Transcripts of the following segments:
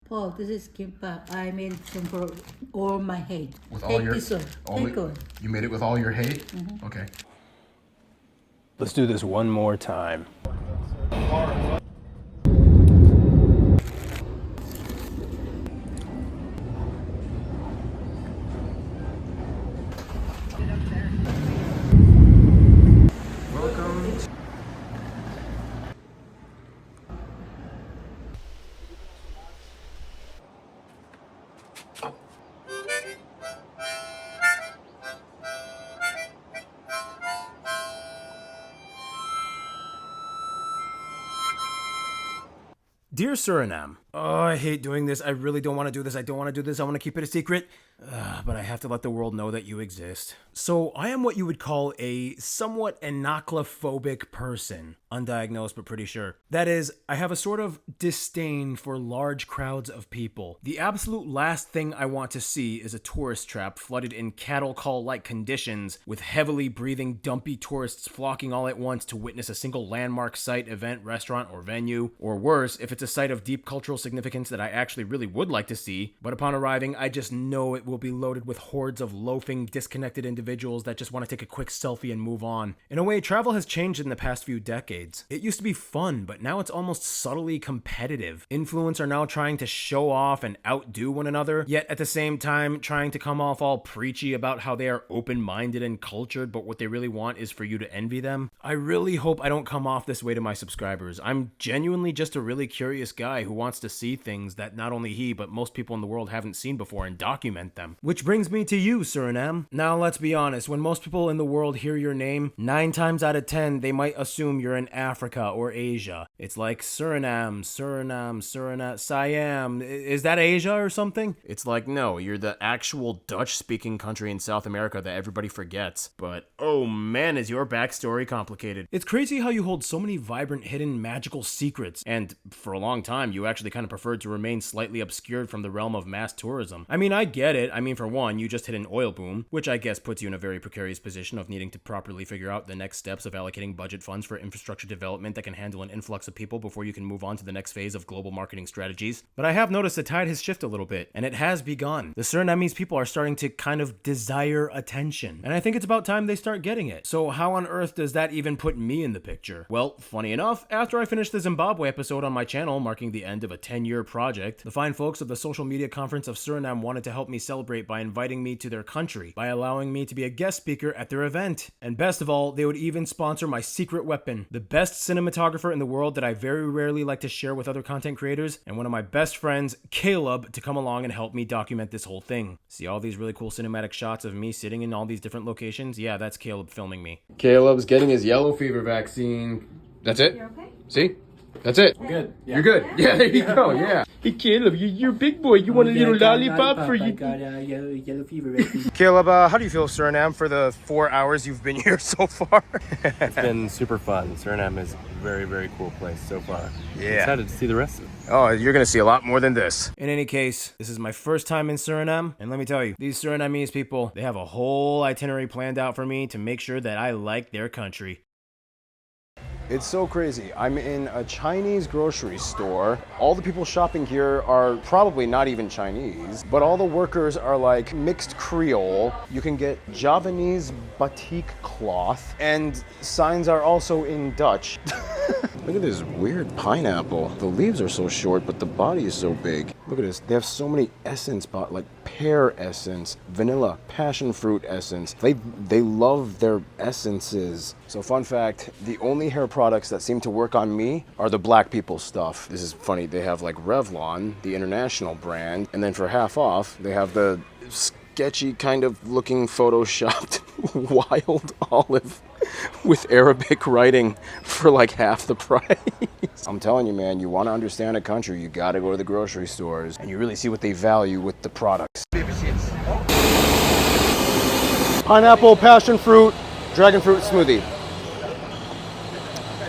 Paul, this is kimbap. I made some for all my hate. With all Take your this one. only, Take one. you made it with all your hate? Mm-hmm. Okay. Let's do this one more time. Dear Suriname, oh, I hate doing this. I really don't want to do this. I don't want to do this. I want to keep it a secret. But I have to let the world know that you exist. So I am what you would call a somewhat anaclophobic person. Undiagnosed, but pretty sure. That is, I have a sort of disdain for large crowds of people. The absolute last thing I want to see is a tourist trap flooded in cattle call-like conditions with heavily breathing, dumpy tourists flocking all at once to witness a single landmark site, event, restaurant, or venue. Or worse, if it's a site of deep cultural significance that I actually really would like to see, but upon arriving, I just know it will be loaded with hordes of loafing, disconnected individuals that just want to take a quick selfie and move on. In a way, travel has changed in the past few decades. It used to be fun, but now it's almost subtly competitive. Influencers are now trying to show off and outdo one another, yet at the same time trying to come off all preachy about how they are open-minded and cultured, but what they really want is for you to envy them. I really hope I don't come off this way to my subscribers. I'm genuinely just a really curious guy who wants to see things that not only he, but most people in the world haven't seen before and document them. Which brings me to you, Suriname. Now let's be honest, when most people in the world hear your name, 9 times out of 10, they might assume you're in Africa or Asia. It's like Suriname, Siam. Is that Asia or something? It's like, no, you're the actual Dutch-speaking country in South America that everybody forgets. But, oh man, is your backstory complicated. It's crazy how you hold so many vibrant, hidden, magical secrets, and for a long time, you actually kind of preferred to remain slightly obscured from the realm of mass tourism. I mean, I get it. I mean, for one, you just hit an oil boom, which I guess puts you in a very precarious position of needing to properly figure out the next steps of allocating budget funds for infrastructure development that can handle an influx of people before you can move on to the next phase of global marketing strategies. But I have noticed the tide has shifted a little bit, and it has begun. The Surinamese people are starting to kind of desire attention, and I think it's about time they start getting it. So how on earth does that even put me in the picture? Well, funny enough, after I finished the Zimbabwe episode on my channel marking the end of a 10-year project, the fine folks of the Social Media Conference of Suriname wanted to help me celebrate by inviting me to their country, by allowing me to be a guest speaker at their event. And best of all, they would even sponsor my secret weapon, the best cinematographer in the world that I very rarely like to share with other content creators, and one of my best friends, Kaleb, to come along and help me document this whole thing. See all these really cool cinematic shots of me sitting in all these different locations? Yeah, that's Kaleb filming me. Caleb's getting his yellow fever vaccine. That's it? You're okay? See? That's it. I'm good. Yeah. You're good. Yeah, there you go. Yeah. Hey, Caleb, you're a big boy. You want a little lollipop for you? I got yellow fever vaccine. Caleb, how do you feel, Suriname, for the 4 hours you've been here so far? It's been super fun. Suriname is a very, very cool place so far. Yeah. Excited to see the rest of it. Oh, you're going to see a lot more than this. In any case, this is my first time in Suriname, and let me tell you, these Surinamese people, they have a whole itinerary planned out for me to make sure that I like their country. It's so crazy. I'm in a Chinese grocery store. All the people shopping here are probably not even Chinese, but all the workers are like mixed Creole. You can get Javanese batik cloth, and signs are also in Dutch. Look at this weird pineapple. The leaves are so short, but the body is so big. Look at this. They have so many essence, like pear essence, vanilla, passion fruit essence. They love their essences. So fun fact, the only hair products that seem to work on me are the black people stuff. This is funny. They have like Revlon, the international brand, and then for half off, they have the sketchy kind of looking photoshopped wild olive with Arabic writing for like half the price. I'm telling you, man, you want to understand a country, you got to go to the grocery stores and you really see what they value with the products. Pineapple, passion fruit, dragon fruit smoothie.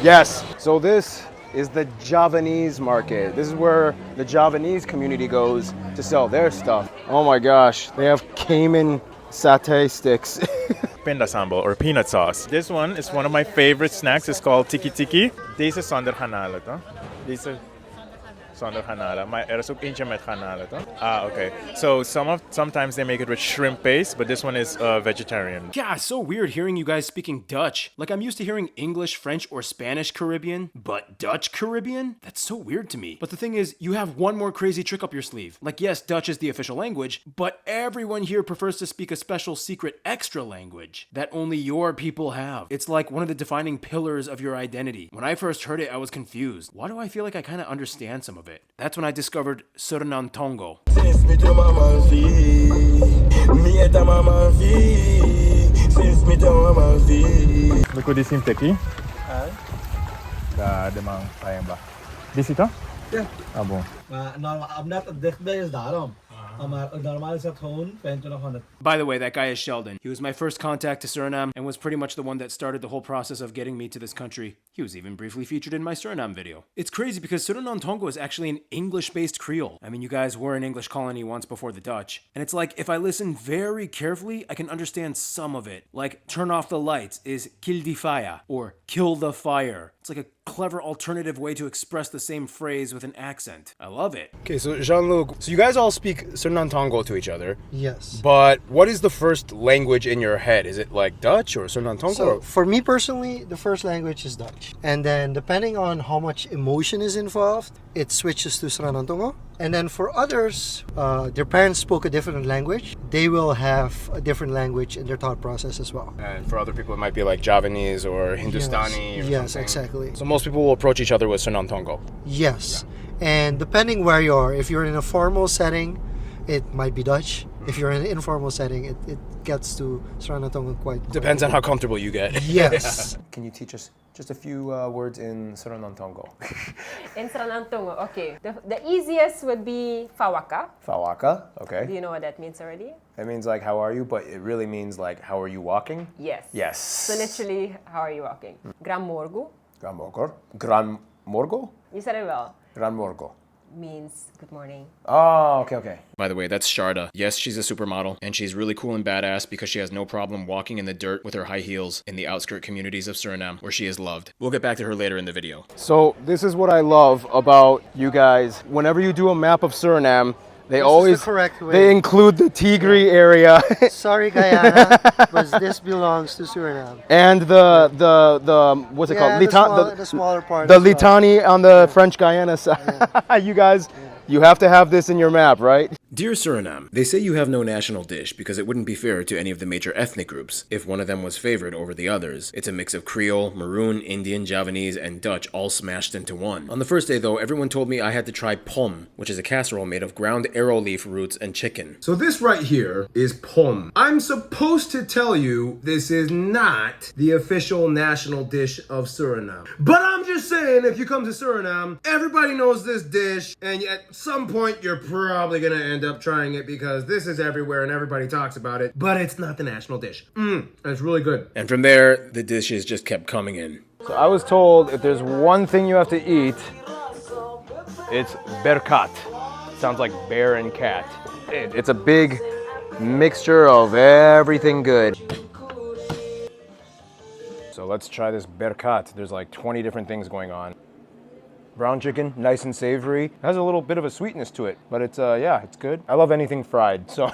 Yes. So this is the Javanese market. This is where the Javanese community goes to sell their stuff. Oh my gosh, they have Cayman satay sticks. Pinda sambal or peanut sauce. This one is one of my favorite snacks. It's called tiki tiki. Deze zonder hanala to. Deze zonder hanala. Maar er is ook eentje met hanala to. Ah, okay. So sometimes they make it with shrimp paste, but this one is vegetarian. Yeah, it's so weird hearing you guys speaking Dutch. Like, I'm used to hearing English, French, or Spanish Caribbean, but Dutch Caribbean? That's so weird to me. But the thing is, you have one more crazy trick up your sleeve. Like, yes, Dutch is the official language, but everyone here prefers to speak a special secret extra language that only your people have. It's like one of the defining pillars of your identity. When I first heard it, I was confused. Why do I feel like I kind of understand some of it? That's when I discovered Suriname Tongo. Look what this in teki. Da demang sayang ba. This ito? Ja. Ah, bon. Maar omdat het dichtbij is daarom. Maar normaal is het gewoon 2500. By the way, that guy is Sheldon. He was my first contact to Suriname and was pretty much the one that started the whole process of getting me to this country. He was even briefly featured in my Suriname video. It's crazy because Suriname Tongo is actually an English-based Creole. I mean, you guys were an English colony once before the Dutch. And it's like, if I listen very carefully, I can understand some of it. Like, turn off the lights is kill die fire, or kill the fire. It's like a clever alternative way to express the same phrase with an accent. I love it. Okay, so Jean-Luc, so you guys all speak Suriname Tongo to each other. Yes. But what is the first language in your head? Is it like Dutch or Suriname Tongo? So for me personally, the first language is Dutch. And then depending on how much emotion is involved, it switches to Suriname Tongo. And then for others, their parents spoke a different language. They will have a different language in their thought process as well. And for other people, it might be like Javanese or Hindustani. Yes, or exactly. So most people will approach each other with Suriname Tongo. Yes. And depending where you are, if you're in a formal setting, it might be Dutch. If you're in an informal setting, it gets to Suriname Tongo quite. Depends on how comfortable you get. Yes. Can you teach us just a few words in Suriname Tongo? In Suriname Tongo, okay. The easiest would be fawaka. Fawaka, Do okay. you know what that means already? That means like how are you, but it really means like how are you walking? Yes. Yes. So literally, how are you walking? Gran morgu. Gran Morgo? Gran Morgo? You said it well. Gran Morgo. Means good morning. Oh, okay. By the way, that's Sharda. Yes, she's a supermodel, and she's really cool and badass because she has no problem walking in the dirt with her high heels in the outskirt communities of Suriname, where she is loved. We'll get back to her later in the video. So this is what I love about you guys. Whenever you do a map of Suriname, they This is always the correct way. they include the Tigre area Sorry, Guyana, but this belongs to Suriname. and the what's it Yeah, called? the smaller part. The as well. Litani on the French Guyana side. You guys, you have to have this in your map, right? Dear Suriname, they say you have no national dish because it wouldn't be fair to any of the major ethnic groups if one of them was favored over the others. It's a mix of Creole, Maroon, Indian, Javanese, and Dutch all smashed into one. On the first day though, everyone told me I had to try pom, which is a casserole made of ground arrow leaf roots and chicken. So this right here is pom. I'm supposed to tell you this is not the official national dish of Suriname. But I'm just saying, if you come to Suriname, everybody knows this dish, and at some point you're probably gonna end up trying it because this is everywhere and everybody talks about it, but it's not the national dish. It's really good. And from there, the dishes just kept coming in. So I was told if there's one thing you have to eat, it's berkat. Sounds like bear and cat. It's a big mixture of everything good. So let's try this berkat. There's like 20 different things going on. Brown chicken, nice and savory. It has a little bit of a sweetness to it, but it's yeah, it's good. I love anything fried, so.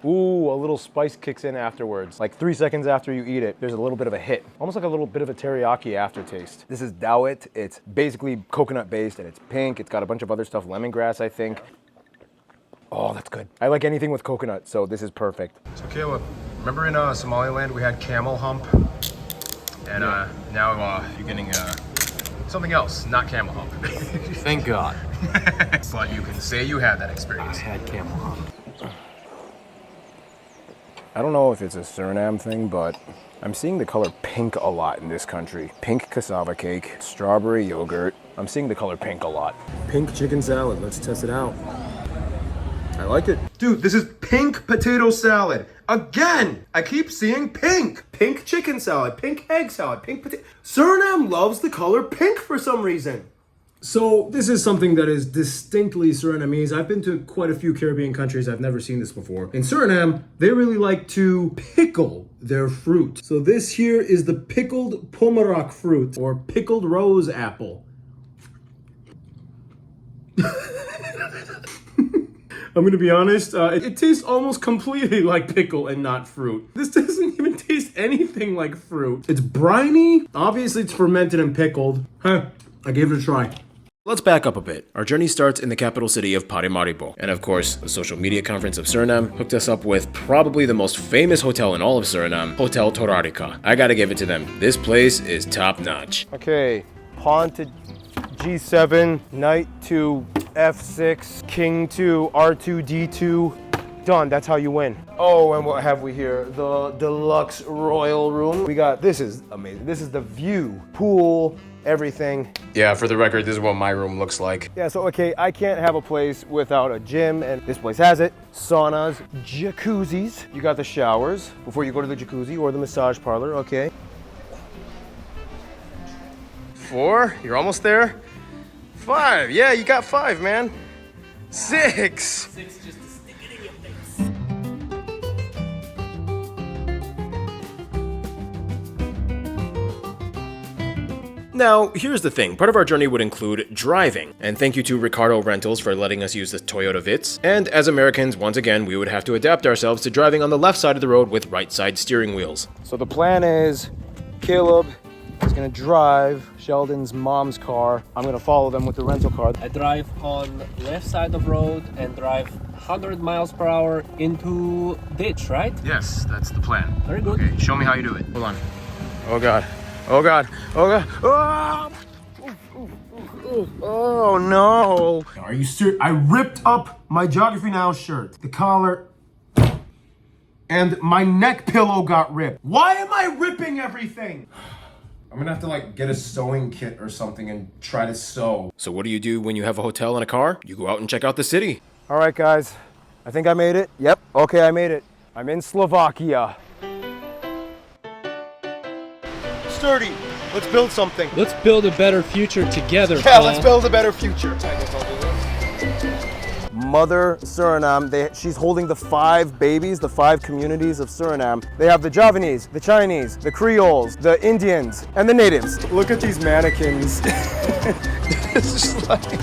Ooh, a little spice kicks in afterwards. Like 3 seconds after you eat it, there's a little bit of a hit. Almost like a little bit of a teriyaki aftertaste. This is dawet. It's basically coconut based and it's pink. It's got a bunch of other stuff, lemongrass, I think. Oh, that's good. I like anything with coconut, so this is perfect. So Caleb, remember in Somaliland we had camel hump? And now you're getting something else, not camel hump. Thank God. But you can say you had that experience. I had camel hump. I don't know if it's a Suriname thing, but I'm seeing the color pink a lot in this country. Pink cassava cake, strawberry yogurt. I'm seeing the color pink a lot. Pink chicken salad, let's test it out. I like it. Dude, this is pink potato salad. Again, I keep seeing pink. Pink chicken salad, pink egg salad, pink potato. Suriname loves the color pink for some reason. So this is something that is distinctly Surinamese. I've been to quite a few Caribbean countries. I've never seen this before. In Suriname, they really like to pickle their fruit. So this here is the pickled pomerak fruit or pickled rose apple. I'm gonna be honest, it tastes almost completely like pickle and not fruit. This doesn't even taste anything like fruit. It's briny. Obviously it's fermented and pickled. Huh, I gave it a try. Let's back up a bit. Our journey starts in the capital city of Paramaribo. And of course, the social media conference of Suriname hooked us up with probably the most famous hotel in all of Suriname, Hotel Torarica. I gotta give it to them. This place is top notch. Okay, pawn to G7, knight to F6, king to R2, D2. Done, that's how you win. Oh, and what have we here? The deluxe royal room. We got, this is amazing. This is the view, pool, everything. Yeah, for the record, this is what my room looks like. Yeah, so okay, I can't have a place without a gym, and this place has it. Saunas, jacuzzis. You got the showers before you go to the jacuzzi or the massage parlor, okay. 4, you're almost there. 5, yeah, you got 5, man. 6. 6 just to stick it in your face. Now, here's the thing. Part of our journey would include driving. And thank you to Ricardo Rentals for letting us use the Toyota Vitz. And as Americans, once again, we would have to adapt ourselves to driving on the left side of the road with right side steering wheels. So the plan is, Caleb is gonna drive Sheldon's mom's car. I'm gonna follow them with the rental car. I drive on left side of road and drive 100 miles per hour into ditch, right? Yes, that's the plan. Very good. Okay, show me how you do it. Hold on. Oh God. Oh God. Oh God. Oh! Oh no. Are you serious? I ripped up my Geography Now shirt. The collar and my neck pillow got ripped. Why am I ripping everything? I'm gonna have to like get a sewing kit or something and try to sew. So what do you do when you have a hotel and a car? You go out and check out the city. All right, guys. I think I made it. Yep. Okay, I made it. I'm in Slovakia. Sturdy. Let's build something. Let's build a better future together. Yeah, let's build a better future. Mother Suriname, she's holding the 5 babies, the 5 communities of Suriname. They have the Javanese, the Chinese, the Creoles, the Indians, and the natives. Look at these mannequins. It's just like...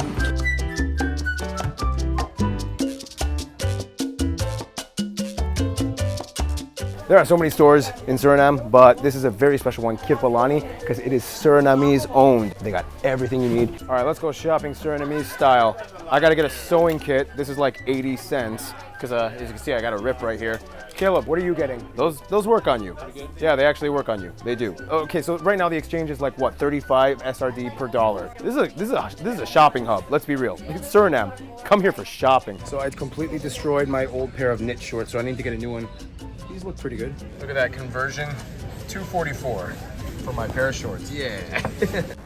There are so many stores in Suriname, but this is a very special one, Kirpalani, because it is Surinamese owned. They got everything you need. All right, let's go shopping Surinamese style. I gotta get a sewing kit. This is like 80 cents, because as you can see, I got a rip right here. Caleb, what are you getting? Those work on you. Yeah, they actually work on you. They do. Okay, so right now the exchange is like what, 35 SRD per dollar. This is a shopping hub. Let's be real. It's Suriname. Come here for shopping. So I completely destroyed my old pair of knit shorts, so I need to get a new one. These look pretty good. Look at that conversion, 244 for my pair of shorts. Yeah.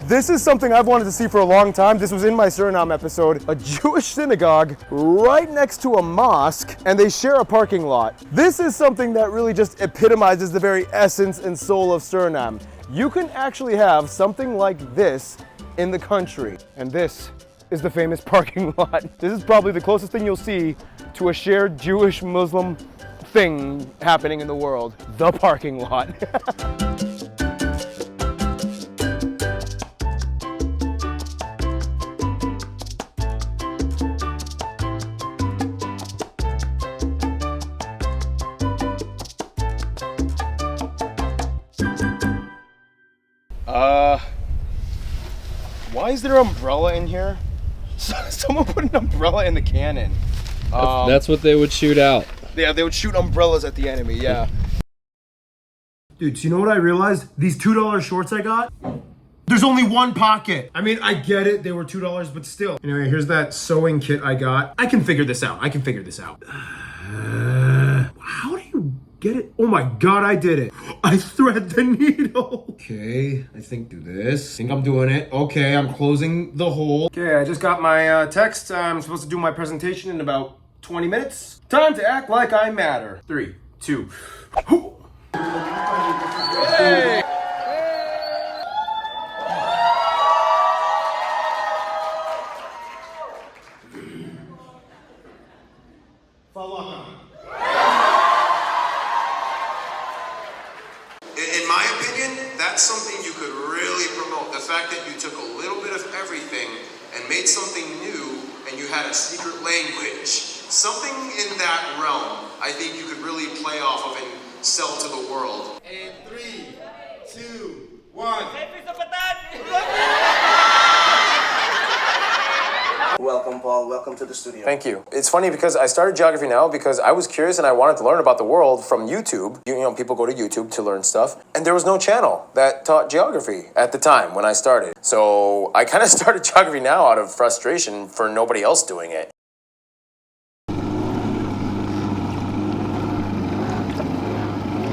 This is something I've wanted to see for a long time. This was in my Suriname episode. A Jewish synagogue right next to a mosque, and they share a parking lot. This is something that really just epitomizes the very essence and soul of Suriname. You can actually have something like this in the country, and this is the famous parking lot. This is probably the closest thing you'll see to a shared Jewish-Muslim thing happening in the world, the parking lot. Why is there an umbrella in here? Someone put an umbrella in the cannon. That's what they would shoot out. Yeah, they would shoot umbrellas at the enemy, yeah. Dude, so you know what I realized? These $2 shorts I got, there's only one pocket. I mean, I get it, they were $2, but still. Anyway, here's that sewing kit I got. I can figure this out, how do you get it? Oh my God, I did it. I thread the needle. Okay, I think do this. I think I'm doing it. Okay, I'm closing the hole. Okay, I just got my text. I'm supposed to do my presentation in about 20 minutes. Time to act like I matter. 3, 2, hey! In my opinion, that's something you could really promote. The fact that you took a little bit of everything and made something new, and you had a secret language. Something in that realm, I think you could really play off of and sell to the world. In 3, 2, 1. Welcome, Paul. Welcome to the studio. Thank you. It's funny because I started Geography Now because I was curious and I wanted to learn about the world from YouTube. You know, people go to YouTube to learn stuff. And there was no channel that taught geography at the time when I started. So I kind of started Geography Now out of frustration for nobody else doing it.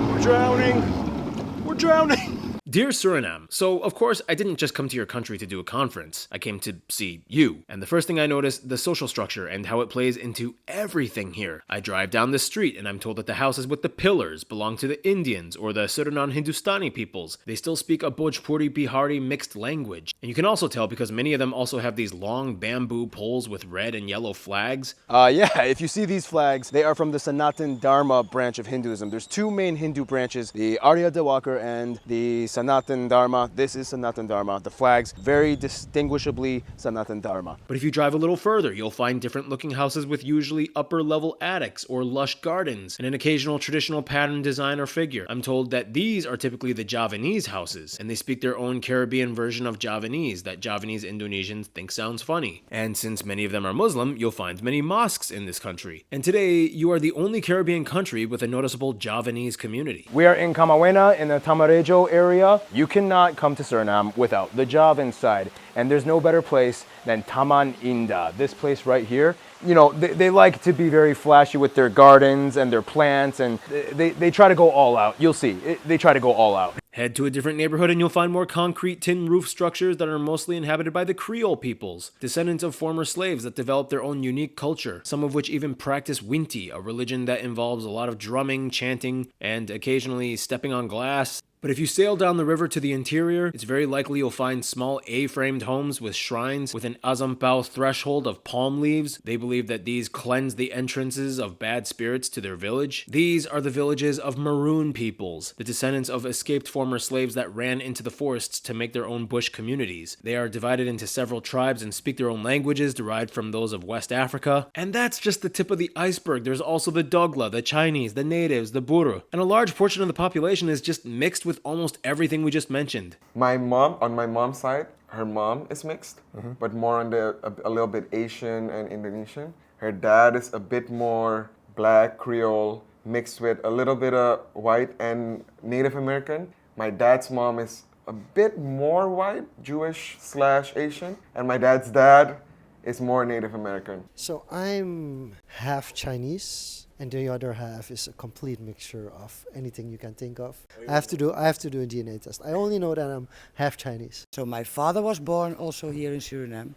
We're drowning. We're drowning. Dear Suriname, so of course I didn't just come to your country to do a conference. I came to see you. And the first thing I noticed, the social structure and how it plays into everything here. I drive down the street and I'm told that the houses with the pillars belong to the Indians or the Suriname Hindustani peoples. They still speak a Bhojpuri Bihari mixed language. And you can also tell because many of them also have these long bamboo poles with red and yellow flags. Yeah, if you see these flags, they are from the Sanatan Dharma branch of Hinduism. There's two main Hindu branches, the Arya Dewakar and the Sanatan Dharma. This is Sanatan Dharma. The flags, very distinguishably Sanatan Dharma. But if you drive a little further, you'll find different looking houses with usually upper level attics or lush gardens and an occasional traditional pattern design or figure. I'm told that these are typically the Javanese houses, and they speak their own Caribbean version of Javanese that Javanese Indonesians think sounds funny. And since many of them are Muslim, you'll find many mosques in this country. And today, you are the only Caribbean country with a noticeable Javanese community. We are in Camawena in the Tamarejo area. You cannot come to Suriname without the Javan side. And there's no better place than Taman Indah. This place right here, you know, they like to be very flashy with their gardens and their plants, and they try to go all out. You'll see, they try to go all out. Head to a different neighborhood and you'll find more concrete tin roof structures that are mostly inhabited by the Creole peoples, descendants of former slaves that developed their own unique culture, some of which even practice Winti, a religion that involves a lot of drumming, chanting, and occasionally stepping on glass. But if you sail down the river to the interior, it's very likely you'll find small A-framed homes with shrines with an azampao threshold of palm leaves. They believe that these cleanse the entrances of bad spirits to their village. These are the villages of Maroon peoples, the descendants of escaped former slaves that ran into the forests to make their own bush communities. They are divided into several tribes and speak their own languages derived from those of West Africa. And that's just the tip of the iceberg. There's also the Dogla, the Chinese, the natives, the Buru. And a large portion of the population is just mixed with almost everything we just mentioned. My mom, on my mom's side, her mom is mixed, but more on a little bit Asian and Indonesian. Her dad is a bit more black, Creole, mixed with a little bit of white and Native American. My dad's mom is a bit more white, Jewish/Asian, and my dad's dad is more Native American. So I'm half Chinese, and the other half is a complete mixture of anything you can think of. I have to do a DNA test. I only know that I'm half Chinese. So my father was born also here in Suriname,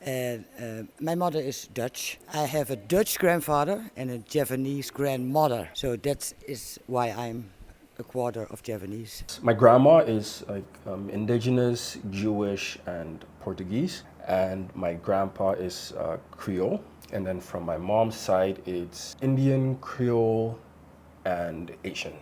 and my mother is Dutch. I have a Dutch grandfather and a Javanese grandmother. So that is why I'm a quarter of Javanese. My grandma is like indigenous, Jewish, and Portuguese, and my grandpa is Creole. And then from my mom's side, it's Indian, Creole, and Asian.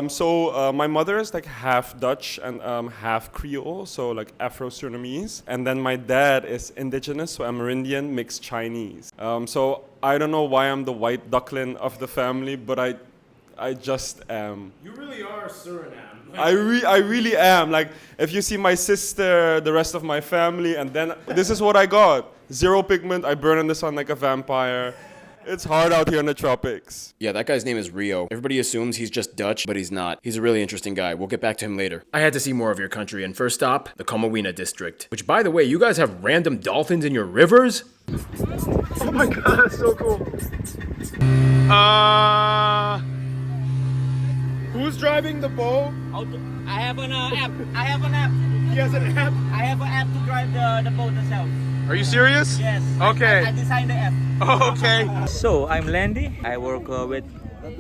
So my mother is like half Dutch and half Creole, so like Afro-Surinamese. And then my dad is indigenous, so Amerindian mixed Chinese. So I don't know why I'm the white duckling of the family, but I just am. You really are Suriname. I really am. Like, if you see my sister, the rest of my family, and then this is what I got. Zero pigment, I burn in the sun like a vampire. It's hard out here in the tropics. Yeah, that guy's name is Rio. Everybody assumes he's just Dutch, but he's not. He's a really interesting guy. We'll get back to him later. I had to see more of your country, and first stop, the Kamawina district. Which, by the way, you guys have random dolphins in your rivers? Oh my god, that's so cool. Who's driving the boat? I have an app. I have an app. He has an app? I have an app to drive the boat itself. Are you serious? Yes. Okay. I designed the app. Okay. So I'm Landy. I work with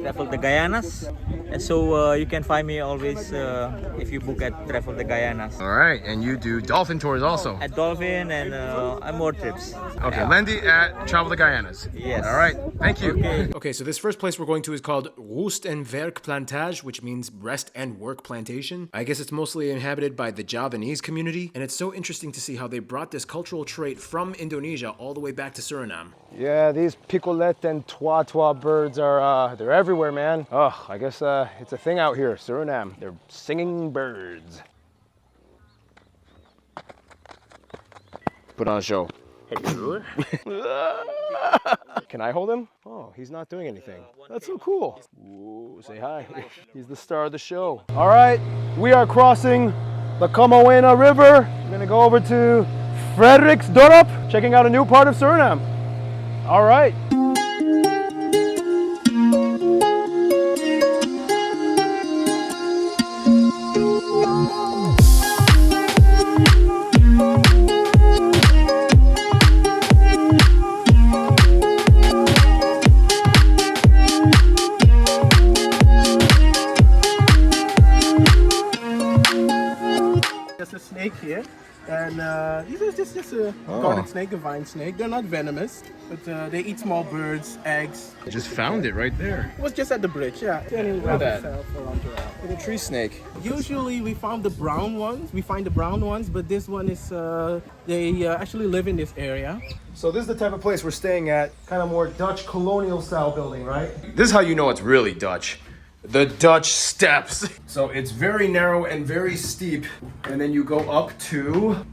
Travel the Guyanas, and so you can find me always if you book at Travel the Guyanas. All right, and you do dolphin tours also? At Dolphin and more trips. Okay, Landy at Travel the Guyanas. Yes. All right, thank you. Okay, so this first place we're going to is called Rust en Werk Plantage, which means rest and work plantation. I guess it's mostly inhabited by the Javanese community, and it's so interesting to see how they brought this cultural trait from Indonesia all the way back to Suriname. Yeah, these picolet and twa birds are, they're everywhere, man. Oh, I guess it's a thing out here, Suriname. They're singing birds. Put on a show. Can I hold him? Oh, he's not doing anything. That's so cool. Ooh, say hi. He's the star of the show. All right, we are crossing the Kamawena River. We're gonna go over to Frederiksdorp, checking out a new part of Suriname. All right. There's a snake here, and these are just a garden snake, a vine snake. They're not venomous, but they eat small birds, eggs. I just found it right there. It was just at the bridge, yeah. Look at that. Little tree snake. Usually we found the brown ones. We find the brown ones, but this one is, they actually live in this area. So this is the type of place we're staying at, kind of more Dutch colonial style building, right? This is how you know it's really Dutch. The Dutch steps. So it's very narrow and very steep. And then you go up to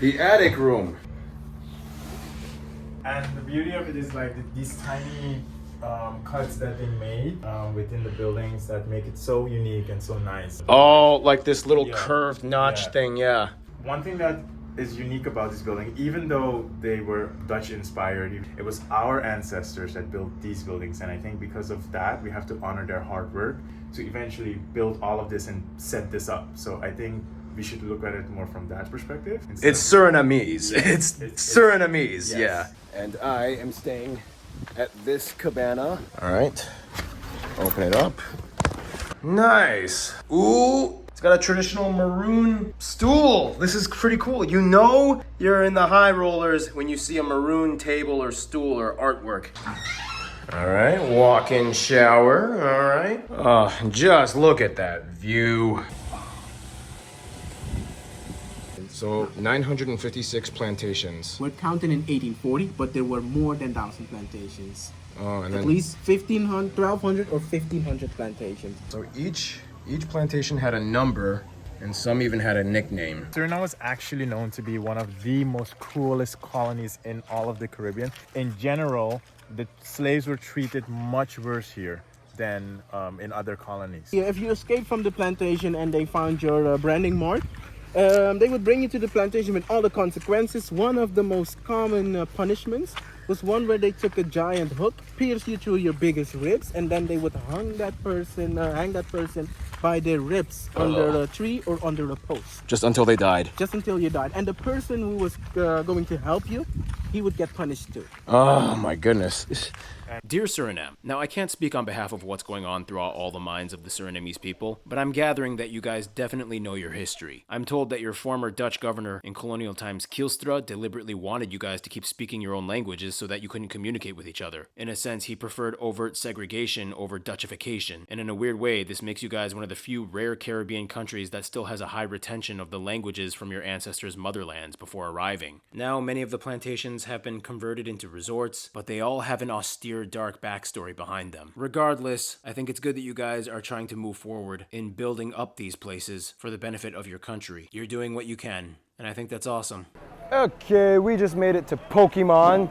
the attic room. And the beauty of it is like these tiny cuts that they made within the buildings that make it so unique and so nice. Oh, like this little curved notch thing, yeah. One thing that is unique about this building, even though they were Dutch inspired, it was our ancestors that built these buildings, and I think because of that we have to honor their hard work to eventually build all of this and set this up. So I think we should look at it more from that perspective. It's Surinamese. It's Surinamese, Yes. yeah. And I am staying at this cabana. All right, open it up. Nice. Ooh. It's got a traditional maroon stool. This is pretty cool. You know you're in the high rollers when you see a maroon table or stool or artwork. All right, walk-in shower, all right. Oh, just look at that view. So 956 plantations. We're counting in 1840, but there were more than 1,000 plantations. Oh, and At then least 1,500, 1,200 or 1,500 plantations. so each plantation had a number, and some even had a nickname. Suriname was actually known to be one of the most cruelest colonies in all of the Caribbean. In general, the slaves were treated much worse here than in other colonies. Yeah, if you escape from the plantation and they found your branding mark, they would bring you to the plantation with all the consequences. One of the most common punishments was one where they took a giant hook, pierced you through your biggest ribs, and then they would hang that person by their ribs under a tree or under a post. Just until they died. Just until you died. And the person who was going to help you, he would get punished too. Oh my goodness. Dear Suriname, now I can't speak on behalf of what's going on throughout all the minds of the Surinamese people, but I'm gathering that you guys definitely know your history. I'm told that your former Dutch governor in colonial times, Kielstra, deliberately wanted you guys to keep speaking your own languages so that you couldn't communicate with each other. In a sense, he preferred overt segregation over Dutchification, and in a weird way, this makes you guys one of the few rare Caribbean countries that still has a high retention of the languages from your ancestors' motherlands before arriving. Now, many of the plantations have been converted into resorts, but they all have an austere, dark backstory behind them. Regardless, I think it's good that you guys are trying to move forward in building up these places for the benefit of your country. You're doing what you can, and I think that's awesome. Okay, we just made it to Pokemon.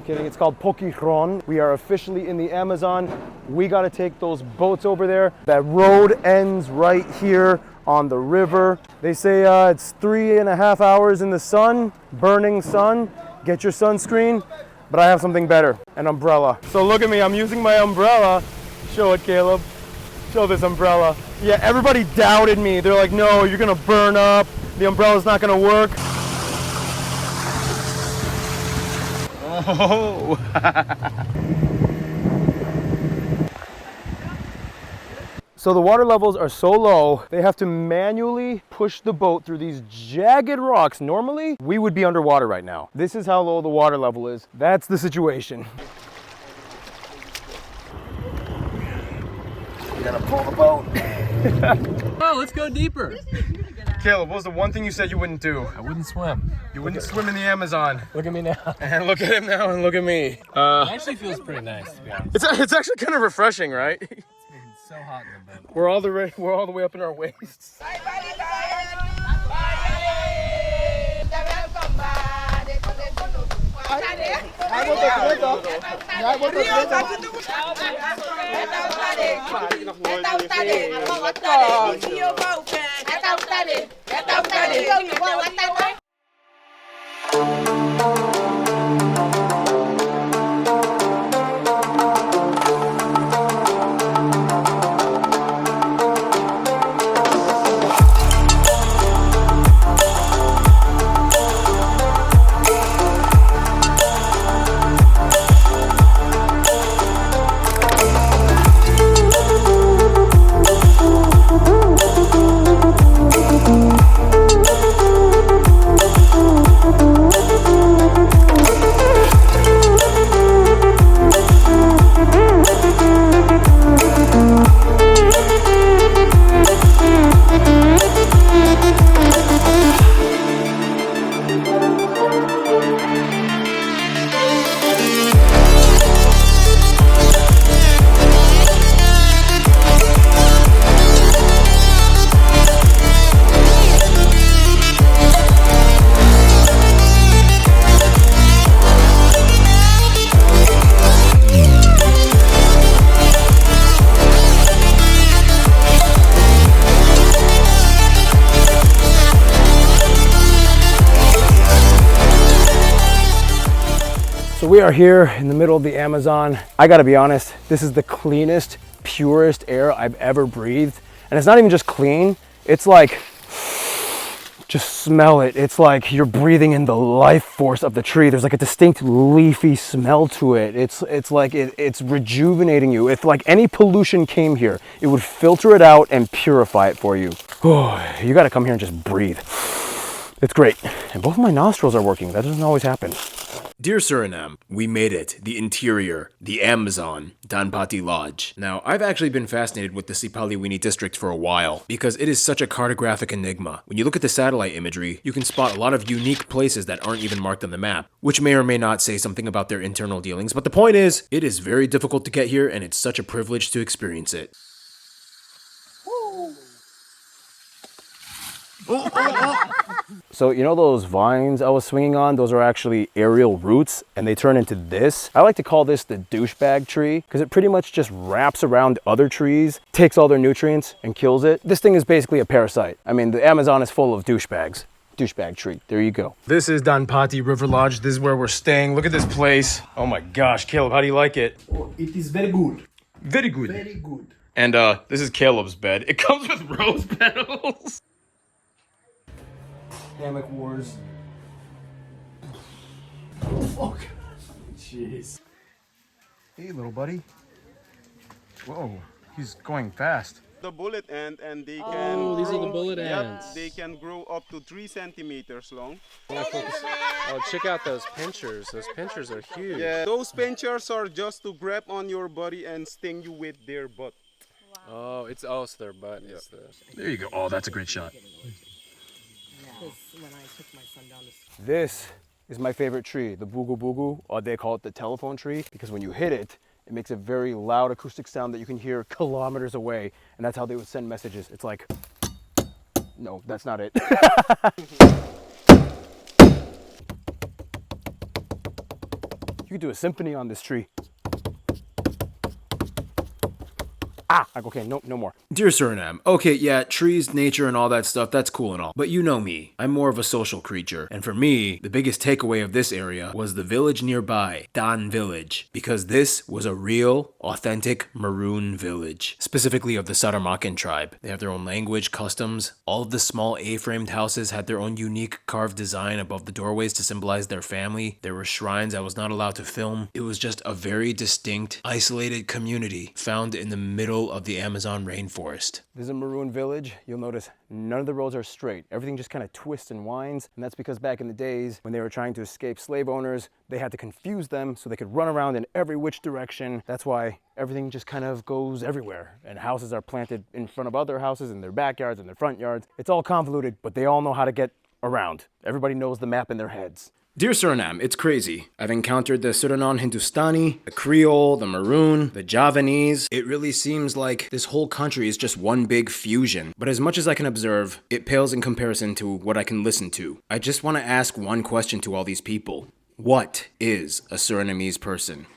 Kidding, it's called Pokichron. We are officially in the Amazon. We gotta take those boats over there. That road ends right here on the river. They say it's 3.5 hours in the sun, burning sun. Get your sunscreen, but I have something better, an umbrella. So look at me, I'm using my umbrella. Show it, Caleb. Show this umbrella. Yeah, everybody doubted me. They're like, no, you're gonna burn up. The umbrella's not gonna work. Oh! So the water levels are so low, they have to manually push the boat through these jagged rocks. Normally, we would be underwater right now. This is how low the water level is. That's the situation. We're gonna pull the boat. Oh, let's go deeper. Caleb, what was the one thing you said you wouldn't do? I wouldn't swim. You wouldn't swim in the Amazon. Look at me now. And look at him now and look at me. It actually feels pretty nice, to be honest. It's actually kind of refreshing, right? It's so hot in the boat. We're all the way up in our waists. So we are here in the middle of the Amazon. I gotta be honest, this is the cleanest, purest air I've ever breathed. And it's not even just clean, it's like, just smell it. It's like you're breathing in the life force of the tree. There's like a distinct leafy smell to it. It's like it's rejuvenating you. If like any pollution came here, it would filter it out and purify it for you. Oh, you gotta come here and just breathe. It's great. And both of my nostrils are working. That doesn't always happen. Dear Suriname, we made it. The interior, the Amazon, Danpati Lodge. Now, I've actually been fascinated with the Sipaliwini district for a while because it is such a cartographic enigma. When you look at the satellite imagery, you can spot a lot of unique places that aren't even marked on the map, which may or may not say something about their internal dealings, but the point is, it is very difficult to get here and it's such a privilege to experience it. So you know those vines I was swinging on? Those are actually aerial roots and they turn into this. I like to call this the douchebag tree because it pretty much just wraps around other trees, takes all their nutrients and kills it. This thing is basically a parasite. I mean, the Amazon is full of douchebags. Douchebag tree. There you go. This is Danpati River Lodge. This is where we're staying. Look at this place. Oh my gosh, Caleb, how do you like it? Oh, it is very good. Very good. Very good. And this is Caleb's bed. It comes with rose petals. Hammock wars. Fuck. Jeez. Hey, little buddy. Whoa, he's going fast. The bullet ant, and they can. Oh, these are the bullet Yep, ants. they can grow up to 3 centimeters long. Oh, check out those pinchers. Those pinchers are huge. Yeah, those pinchers are just to grab on your body and sting you with their butt. Oh, so their butt is the. There you go. Oh, that's a great shot. When I took my son down to This is my favorite tree, the bugu bugu, or they call it the telephone tree, because when you hit it, it makes a very loud acoustic sound that you can hear kilometers away, and that's how they would send messages. It's like, no, that's not it. You could do a symphony on this tree. Okay, no more. Dear Suriname, okay, yeah, trees, nature, and all that stuff, that's cool and all. But you know me, I'm more of a social creature. And for me, the biggest takeaway of this area was the village nearby, Dan Village. Because this was a real, authentic Maroon village. Specifically of the Sadarmakan tribe. They have their own language, customs. All of the small A-framed houses had their own unique carved design above the doorways to symbolize their family. There were shrines I was not allowed to film. It was just a very distinct, isolated community found in the middle of the Amazon rainforest. This is a Maroon village. You'll notice none of the roads are straight. Everything just kind of twists and winds, and that's because back in the days when they were trying to escape slave owners, they had to confuse them so they could run around in every which direction. That's why everything just kind of goes everywhere, and houses are planted in front of other houses in their backyards and their front yards. It's all convoluted, but they all know how to get around. Everybody knows the map in their heads. Dear Suriname, it's crazy. I've encountered the Suriname Hindustani, the Creole, the Maroon, the Javanese. It really seems like this whole country is just one big fusion. But as much as I can observe, it pales in comparison to what I can listen to. I just want to ask one question to all these people. What is a Surinamese person?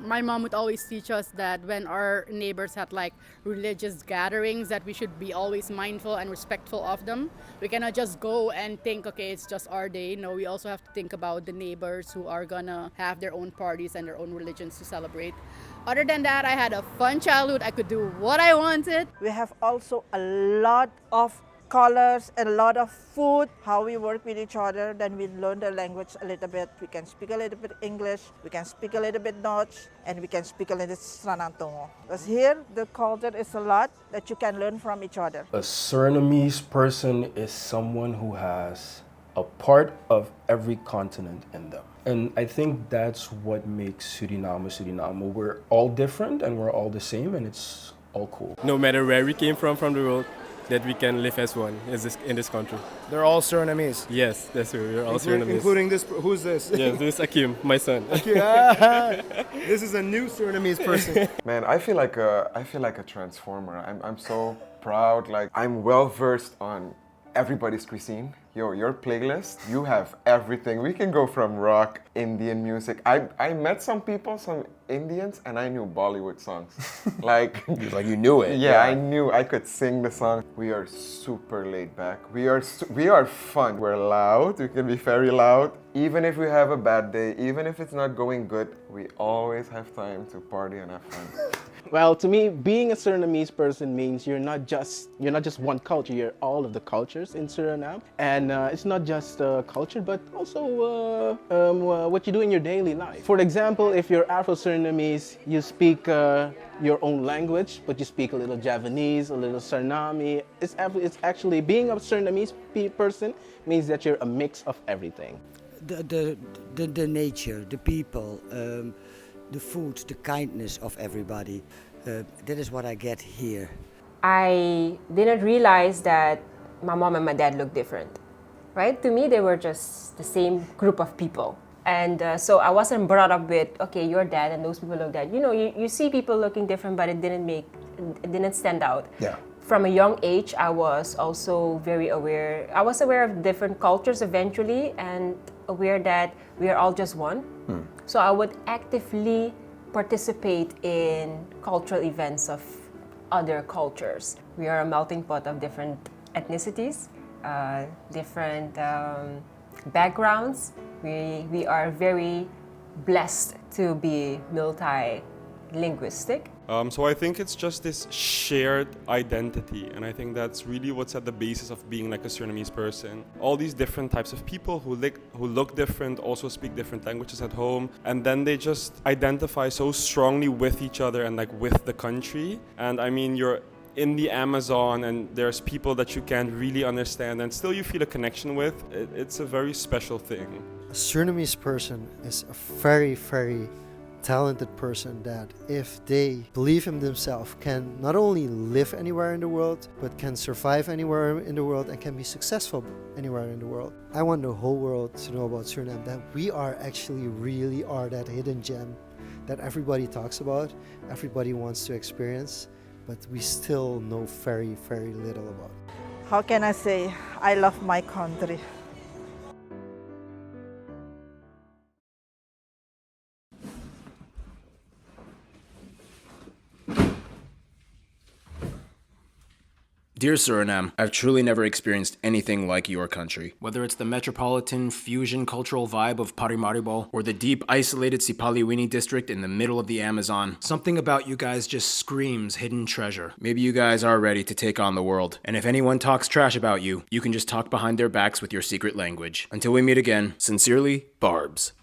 My mom would always teach us that when our neighbors had like religious gatherings, that we should be always mindful and respectful of them. We cannot just go and think, okay, it's just our day. No, we also have to think about the neighbors who are gonna have their own parties and their own religions to celebrate. Other than that, I had a fun childhood. I could do what I wanted. We have also a lot of colors and a lot of food, how we work with each other. Then we learn the language a little bit. We can speak a little bit English, we can speak a little bit Dutch, and we can speak a little Sranantongo. Because here, the culture is a lot that you can learn from each other. A Surinamese person is someone who has a part of every continent in them. And I think that's what makes Suriname Suriname. We're all different and we're all the same, and it's all cool. No matter where we came from the world, that we can live as one in this country. They're all Surinamese? Yes, that's true. We're all Surinamese. Including this, who's this? Yes, this is Akim, my son. This is a new Surinamese person. Man, I feel like a transformer. I'm so proud. Like, I'm well versed on everybody's cuisine. Yo, your playlist, you have everything. We can go from rock, Indian music. I met some people, some Indians, and I knew Bollywood songs. Like you knew it. Yeah, I knew I could sing the song. We are super laid back. We are fun. We're loud. We can be very loud. Even if we have a bad day, even if it's not going good, we always have time to party and have fun. Well, to me, being a Surinamese person means you're not just one culture. You're all of the cultures in Suriname, and it's not just culture, but also what you do in your daily life. For example, if you're Afro-Surinamese, you speak your own language, but you speak a little Javanese, a little Suriname. It's actually being a Surinamese person means that you're a mix of everything. The nature, the people. The food, the kindness of everybody. That is what I get here. I didn't realize that my mom and my dad look different, right? To me, they were just the same group of people. And so I wasn't brought up with, okay, your dad and those people look that. You know, you see people looking different, but it didn't stand out. Yeah. From a young age, I was also very aware. I was aware of different cultures eventually, and aware that we are all just one. So I would actively participate in cultural events of other cultures. We are a melting pot of different ethnicities, different backgrounds. We are very blessed to be multi-linguistic. So I think it's just this shared identity, and I think that's really what's at the basis of being like a Surinamese person. All these different types of people who look different, also speak different languages at home, and then they just identify so strongly with each other and like with the country. And I mean, you're in the Amazon and there's people that you can't really understand and still you feel a connection with. It's a very special thing. A Surinamese person is a very, very talented person that, if they believe in themselves, can not only live anywhere in the world, but can survive anywhere in the world and can be successful anywhere in the world. I want the whole world to know about Suriname, that we really are that hidden gem that everybody talks about, everybody wants to experience, but we still know very, very little about. How can I say, I love my country. Dear Suriname, I've truly never experienced anything like your country. Whether it's the metropolitan fusion cultural vibe of Paramaribo or the deep isolated Sipaliwini district in the middle of the Amazon, something about you guys just screams hidden treasure. Maybe you guys are ready to take on the world. And if anyone talks trash about you, you can just talk behind their backs with your secret language. Until we meet again, sincerely, Barbs.